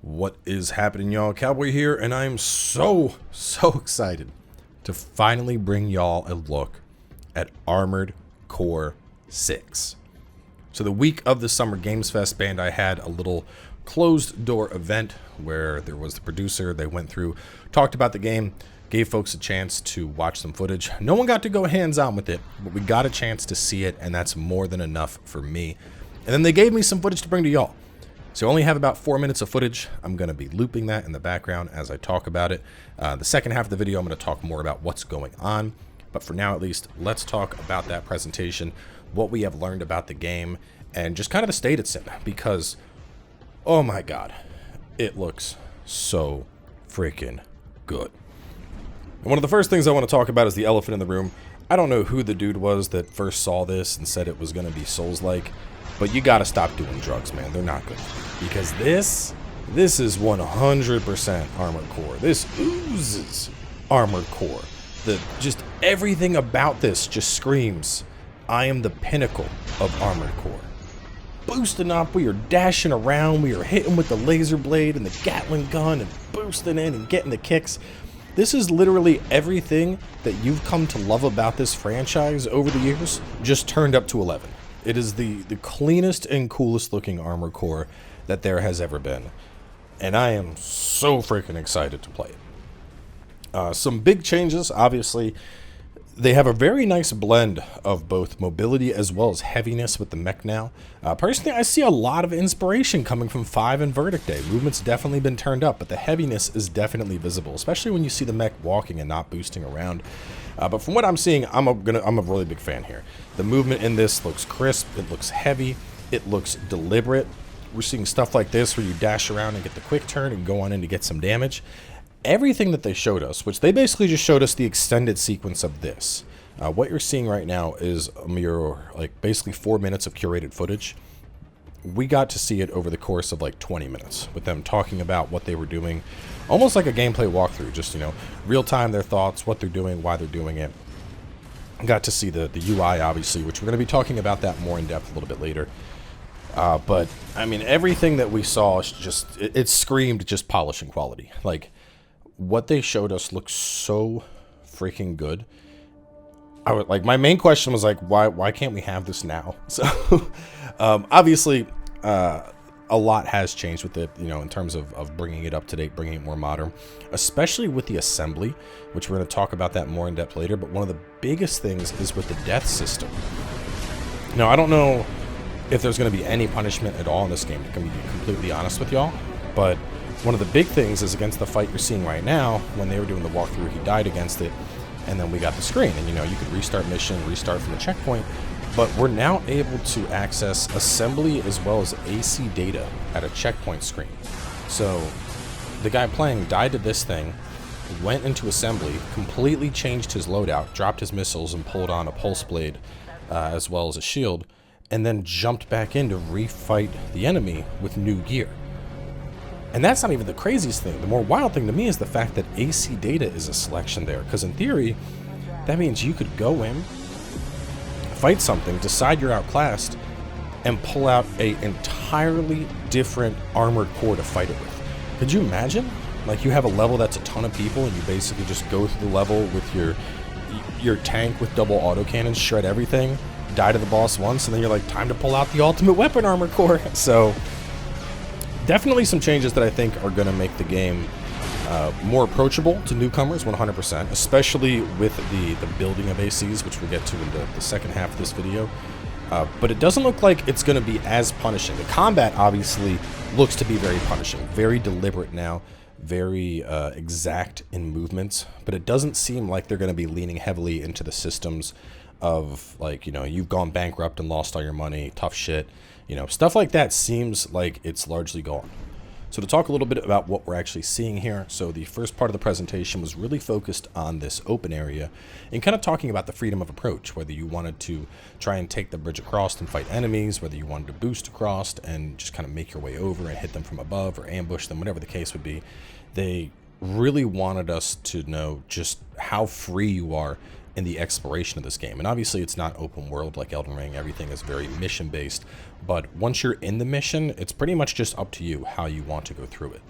What is happening, y'all? Cowboy here, and I am so excited to finally bring y'all a look at Armored Core 6. So the week of the Summer Games Fest, Bandai had a little closed door event where there was the producer. They went through, talked about the game, gave folks a chance to watch some footage. No one got to go hands-on with it, but we got a chance to see it, and that's more than enough for me. And then they gave me some footage to bring to y'all. So I only have about 4 minutes of footage. I'm going to be looping that in the background as I talk about it. The second half of the video, I'm going to talk more about what's going on. But for now, at least, let's talk about that presentation, what we have learned about the game, and just kind of the state it's in. Because, oh my god, it looks so freaking good. And one of the first things I want to talk about is the elephant in the room. I don't know who the dude was that first saw this and said it was going to be Souls-like. But you gotta stop doing drugs, man. They're not good. Because this is 100% Armored Core. This oozes Armored Core. Just everything about this just screams, I am the pinnacle of Armored Core. Boosting up, we are dashing around, we are hitting with the laser blade and the Gatling gun and boosting in and getting the kicks. This is literally everything that you've come to love about this franchise over the years, just turned up to 11. It is the cleanest and coolest looking Armored Core that there has ever been. And I am so freaking excited to play it. Some big changes, obviously. They have a very nice blend of both mobility as well as heaviness with the mech now. Personally, I see a lot of inspiration coming from 5 and Verdict Day. Movement's definitely been turned up, but the heaviness is definitely visible, especially when you see the mech walking and not boosting around. But from what I'm seeing, I'm a really big fan here. The movement in this looks crisp, it looks heavy, it looks deliberate. We're seeing stuff like this where you dash around and get the quick turn and go on in to get some damage. Everything that they showed us, which they basically just showed us the extended sequence of this. What you're seeing right now is a mere, basically 4 minutes of curated footage. We got to see it over the course of 20 minutes with them talking about what they were doing, almost like a gameplay walkthrough, just, real time, their thoughts, what they're doing, why they're doing it. Got to see the UI, obviously, which we're going to be talking about that more in depth a little bit later. But, I mean, everything that we saw, it screamed just polishing quality. What they showed us looks so freaking good. My main question was why can't we have this now? So obviously a lot has changed with it, in terms of bringing it up to date, bringing it more modern, especially with the assembly, which we're going to talk about that more in depth later. But one of the biggest things is with the death system. Now, I don't know if there's going to be any punishment at all in this game, to be completely honest with y'all, but one of the big things is against the fight you're seeing right now. When they were doing the walkthrough, he died against it. And then we got the screen, and you could restart mission, restart from the checkpoint, but we're now able to access assembly as well as AC data at a checkpoint screen. So the guy playing died to this thing, went into assembly, completely changed his loadout, dropped his missiles and pulled on a pulse blade as well as a shield, and then jumped back in to refight the enemy with new gear. And that's not even the craziest thing. The more wild thing to me is the fact that AC data is a selection there. Because in theory, that means you could go in, fight something, decide you're outclassed, and pull out an entirely different Armored Core to fight it with. Could you imagine? You have a level that's a ton of people, and you basically just go through the level with your tank with double autocannons, shred everything, die to the boss once, and then you're time to pull out the ultimate weapon Armored Core. So definitely some changes that I think are going to make the game more approachable to newcomers, 100%, especially with the building of ACs, which we'll get to in the second half of this video. But it doesn't look like it's going to be as punishing. The combat, obviously, looks to be very punishing, very deliberate now, very exact in movements, but it doesn't seem like they're going to be leaning heavily into the systems of, you've gone bankrupt and lost all your money, tough shit. Stuff like that seems like it's largely gone. So to talk a little bit about what we're actually seeing here, so the first part of the presentation was really focused on this open area and kind of talking about the freedom of approach, whether you wanted to try and take the bridge across and fight enemies, whether you wanted to boost across and just kind of make your way over and hit them from above or ambush them, whatever the case would be. They really wanted us to know just how free you are in the exploration of this game. And obviously it's not open world like Elden Ring, everything is very mission based, but once you're in the mission, it's pretty much just up to you how you want to go through it.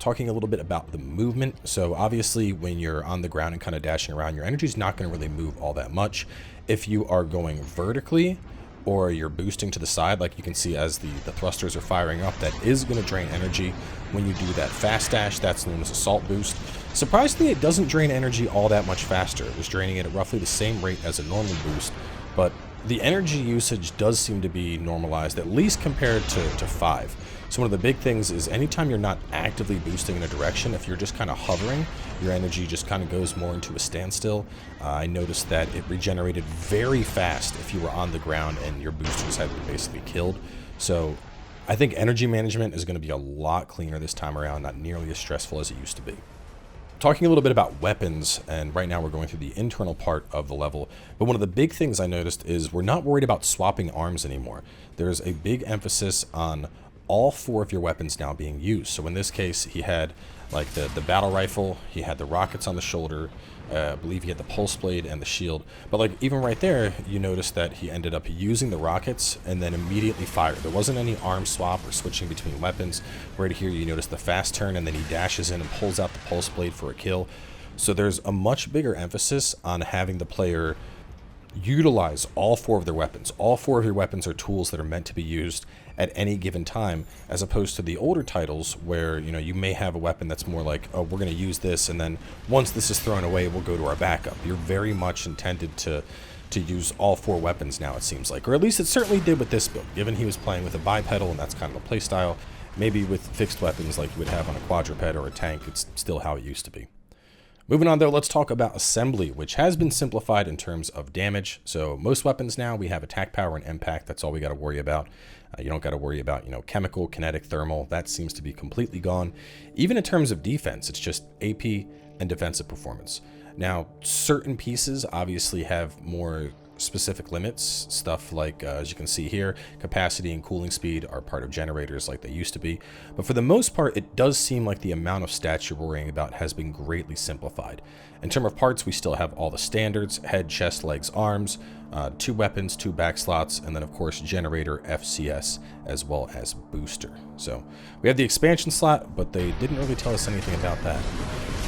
Talking a little bit about the movement, so obviously when you're on the ground and kind of dashing around, your energy is not going to really move all that much. If you are going vertically or you're boosting to the side, like you can see as the thrusters are firing up, that is going to drain energy. When you do that fast dash, that's known as assault boost. Surprisingly, it doesn't drain energy all that much faster. It was draining it at roughly the same rate as a normal boost, but the energy usage does seem to be normalized, at least compared to 5. So one of the big things is anytime you're not actively boosting in a direction, if you're just kind of hovering, your energy just kind of goes more into a standstill. I noticed that it regenerated very fast if you were on the ground and your boosters had been basically killed. So I think energy management is going to be a lot cleaner this time around, not nearly as stressful as it used to be. Talking a little bit about weapons, and right now we're going through the internal part of the level, but one of the big things I noticed is we're not worried about swapping arms anymore. There's a big emphasis on all 4 of your weapons now being used. So in this case, he had like the battle rifle, he had the rockets on the shoulder, I believe he had the pulse blade and the shield. But like even right there, you notice that he ended up using the rockets and then immediately fired. There wasn't any arm swap or switching between weapons. Right here, you notice the fast turn, and then he dashes in and pulls out the pulse blade for a kill. So there's a much bigger emphasis on having the player utilize all 4 of their weapons. All 4 of your weapons are tools that are meant to be used at any given time, as opposed to the older titles where, you know, you may have a weapon that's more like, oh, we're going to use this, and then once this is thrown away, we'll go to our backup. You're very much intended to use all 4 weapons now, it seems like, or at least it certainly did with this build, given he was playing with a bipedal and that's kind of a play style. Maybe with fixed weapons like you would have on a quadruped or a tank, it's still how it used to be. Moving on though, let's talk about assembly, which has been simplified in terms of damage. So most weapons now, we have attack power and impact. That's all we got to worry about. You don't got to worry about, you know, chemical, kinetic, thermal. That seems to be completely gone. Even in terms of defense, it's just AP and defensive performance. Now, certain pieces obviously have more specific limits. Stuff like, as you can see here, capacity and cooling speed are part of generators like they used to be. But for the most part, it does seem like the amount of stats you're worrying about has been greatly simplified. In terms of parts, we still have all the standards: head, chest, legs, arms, 2 weapons, 2 back slots, and then of course generator, FCS, as well as booster. So we have the expansion slot, but they didn't really tell us anything about that.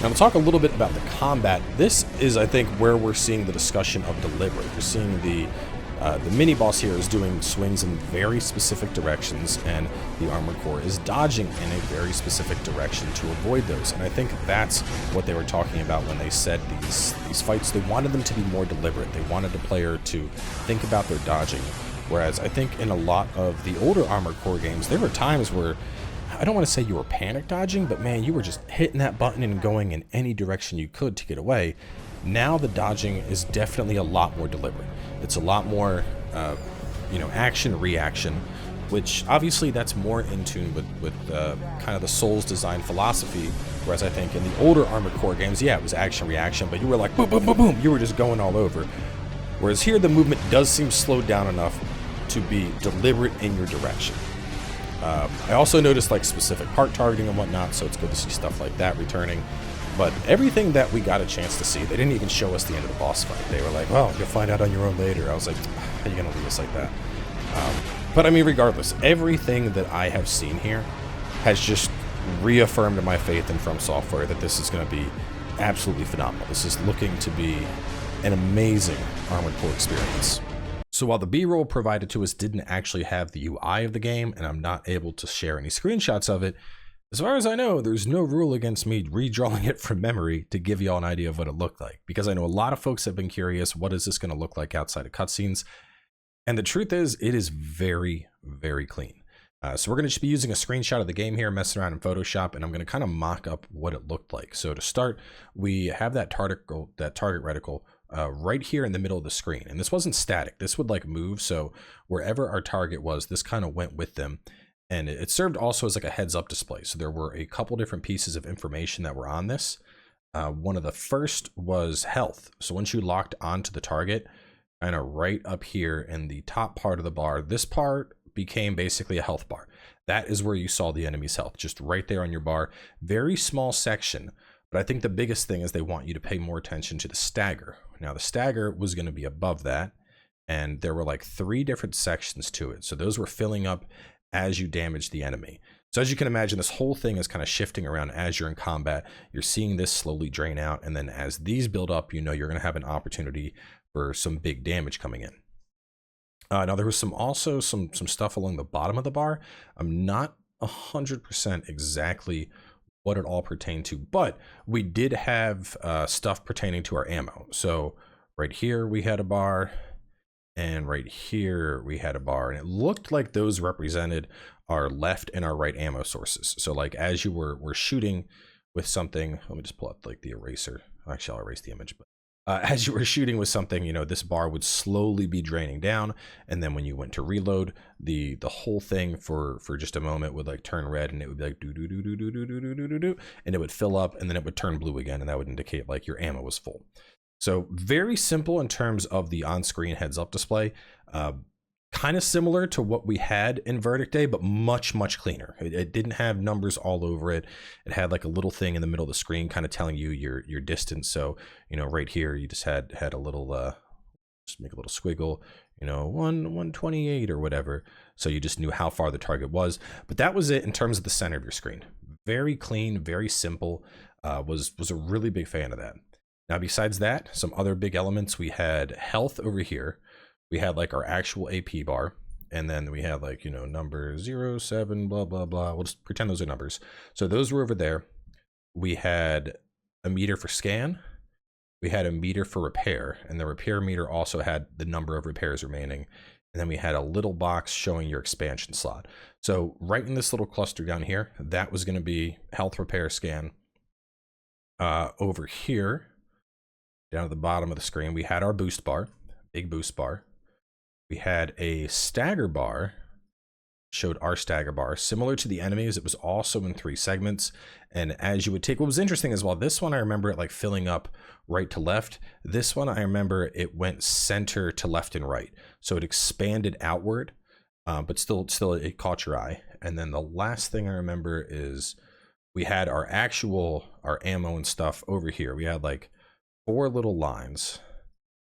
Now we'll talk a little bit about the combat. This is, I think, where we're seeing the discussion of deliberate. You're seeing the mini boss here is doing swings in very specific directions, and the armored core is dodging in a very specific direction to avoid those. And I think that's what they were talking about when they said these fights. They wanted them to be more deliberate. They wanted the player to think about their dodging. Whereas I think in a lot of the older armored core games, there were times where, I don't want to say you were panic dodging, but man, you were just hitting that button and going in any direction you could to get away. Now the dodging is definitely a lot more deliberate. It's a lot more, action reaction, which obviously that's more in tune with kind of the Souls design philosophy. Whereas I think in the older Armored Core games, yeah, it was action reaction, but you were like boom, boom, boom, boom. You were just going all over. Whereas here the movement does seem slowed down enough to be deliberate in your direction. I also noticed like specific part targeting and whatnot, so it's good to see stuff like that returning. But everything that we got a chance to see, they didn't even show us the end of the boss fight. They were like, well, you'll find out on your own later. I was like, how are you going to leave us like that? But I mean, regardless, everything that I have seen here has just reaffirmed my faith in FromSoftware that this is going to be absolutely phenomenal. This is looking to be an amazing Armored Core experience. So while the B-roll provided to us didn't actually have the UI of the game, and I'm not able to share any screenshots of it, as far as I know, there's no rule against me redrawing it from memory to give you all an idea of what it looked like. Because I know a lot of folks have been curious, what is this going to look like outside of cutscenes? And the truth is, it is very, very clean. So we're going to just be using a screenshot of the game here, messing around in Photoshop, and I'm going to kind of mock up what it looked like. So to start, we have that target reticle right here in the middle of the screen. And this wasn't static. This would like move. So wherever our target was, this kind of went with them. And it served also as like a heads up display. So there were a couple different pieces of information that were on this. One of the first was health. So once you locked onto the target, kind of right up here in the top part of the bar, this part became basically a health bar. That is where you saw the enemy's health, just right there on your bar. Very small section, But I think the biggest thing is they want you to pay more attention to the stagger. Now, the stagger was going to be above that, and there were like 3 different sections to it. So those were filling up as you damage the enemy. So as you can imagine, this whole thing is kind of shifting around as you're in combat. You're seeing this slowly drain out, and then as these build up, you know you're going to have an opportunity for some big damage coming in. Now there was also some stuff along the bottom of the bar. I'm not 100% exactly what it all pertained to, but we did have stuff pertaining to our ammo. So right here we had a bar, and right here we had a bar, and it looked like those represented our left and our right ammo sources. So like as you were shooting with something, let me just pull up like the eraser. Actually, I'll erase the image, but as you were shooting with something, you know, this bar would slowly be draining down, and then when you went to reload, the whole thing for just a moment would like turn red, and it would be like do do do do do do do do do do, and it would fill up, and then it would turn blue again, and that would indicate like your ammo was full. So very simple in terms of the on-screen heads-up display. Kind of similar to what we had in Verdict Day, but much cleaner. It didn't have numbers all over it. It had like a little thing in the middle of the screen kind of telling you your distance. So, you know, right here you just had a little just make a little squiggle, you know, 128 or whatever. So you just knew how far the target was. But that was it in terms of the center of your screen. Very clean, very simple. Was a really big fan of that. Now, besides that, some other big elements, we had health over here. We had like our actual AP bar, and then we had like, you know, number 0, 7, blah, blah, blah. We'll just pretend those are numbers. So those were over there. We had a meter for scan. We had a meter for repair, and the repair meter also had the number of repairs remaining. And then we had a little box showing your expansion slot. So right in this little cluster down here, that was going to be health, repair, scan. Over here, down at the bottom of the screen, we had our boost bar, big boost bar. We had a stagger bar, showed our stagger bar. Similar to the enemies, it was also in 3 segments. And as you would take, what was interesting as well, this one I remember it like filling up right to left. This one I remember it went center to left and right. So it expanded outward, but still it caught your eye. And then the last thing I remember is we had our ammo and stuff over here. We had like 4 little lines,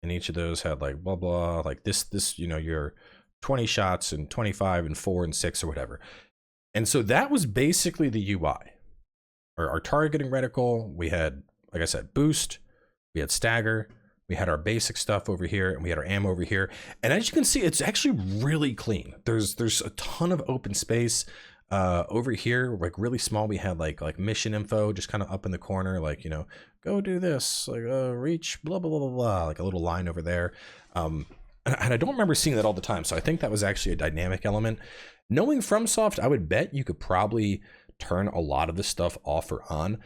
and each of those had like blah blah, like this, you know, your 20 shots and 25 and 4 and 6 or whatever. And so that was basically the UI. Our targeting reticle, we had, like I said, boost, we had stagger, we had our basic stuff over here, and we had our ammo over here. And as you can see, it's actually really clean. There's a ton of open space. Over here, like really small, we had like mission info just kind of up in the corner, like, you know, go do this, like reach blah blah blah blah blah, like a little line over there. And I don't remember seeing that all the time, so I think that was actually a dynamic element. Knowing FromSoft, I would bet you could probably turn a lot of this stuff off or on.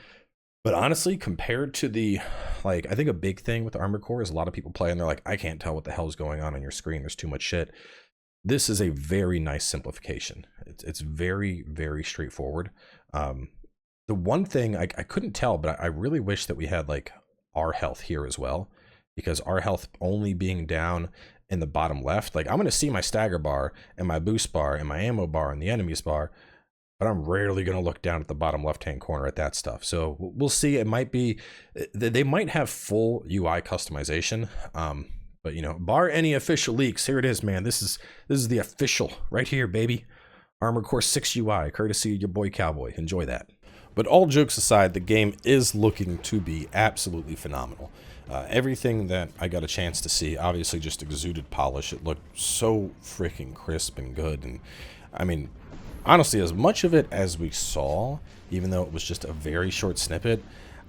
But honestly, compared to the, like, I think a big thing with Armored Core is a lot of people play and they're like, I can't tell what the hell is going on your screen. There's too much shit. This is a very nice simplification. It's very straightforward. The one thing I couldn't tell, but I really wish that we had like our health here as well, because our health only being down in the bottom left, like I'm going to see my stagger bar and my boost bar and my ammo bar and the enemies bar, but I'm rarely going to look down at the bottom left-hand corner at that stuff. So we'll see. It might be, they might have full UI customization. But, you know, bar any official leaks, here it is, man. This is the official right here, baby. Armored Core 6 UI, courtesy of your boy Cowboy. Enjoy that. But all jokes aside, the game is looking to be absolutely phenomenal. Everything that I got a chance to see obviously just exuded polish. It looked so freaking crisp and good. And I mean, honestly, as much of it as we saw, even though it was just a very short snippet,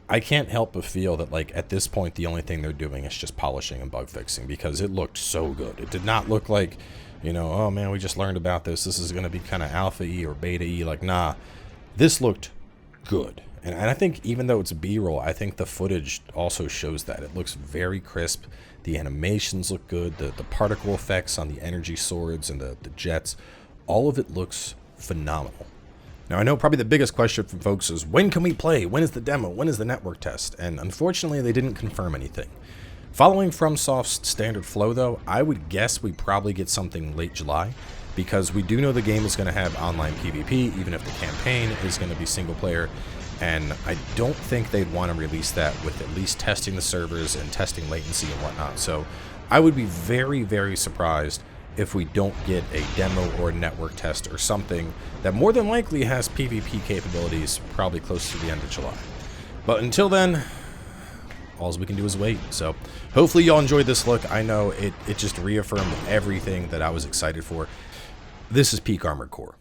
I can't help but feel that, like, at this point, the only thing they're doing is just polishing and bug fixing, because it looked so good. It did not look like, you know, oh man, we just learned about this. This is going to be kind of alpha-y or beta-y. Like, nah, this looked good. And I think even though it's B-roll, I think the footage also shows that. It looks very crisp. The animations look good. The particle effects on the energy swords and the jets, all of it looks phenomenal. Now, I know probably the biggest question from folks is, when can we play? When is the demo? When is the network test? And unfortunately, they didn't confirm anything. Following FromSoft's standard flow, though, I would guess we probably get something late July, because we do know the game is going to have online PvP, even if the campaign is going to be single player. and I don't think they'd want to release that with at least testing the servers and testing latency and whatnot. So I would be very, very surprised if we don't get a demo or a network test or something that more than likely has PvP capabilities probably close to the end of July. But until then, all we can do is wait. So hopefully y'all enjoyed this look. I know it just reaffirmed everything that I was excited for. This is Peak Armored Core.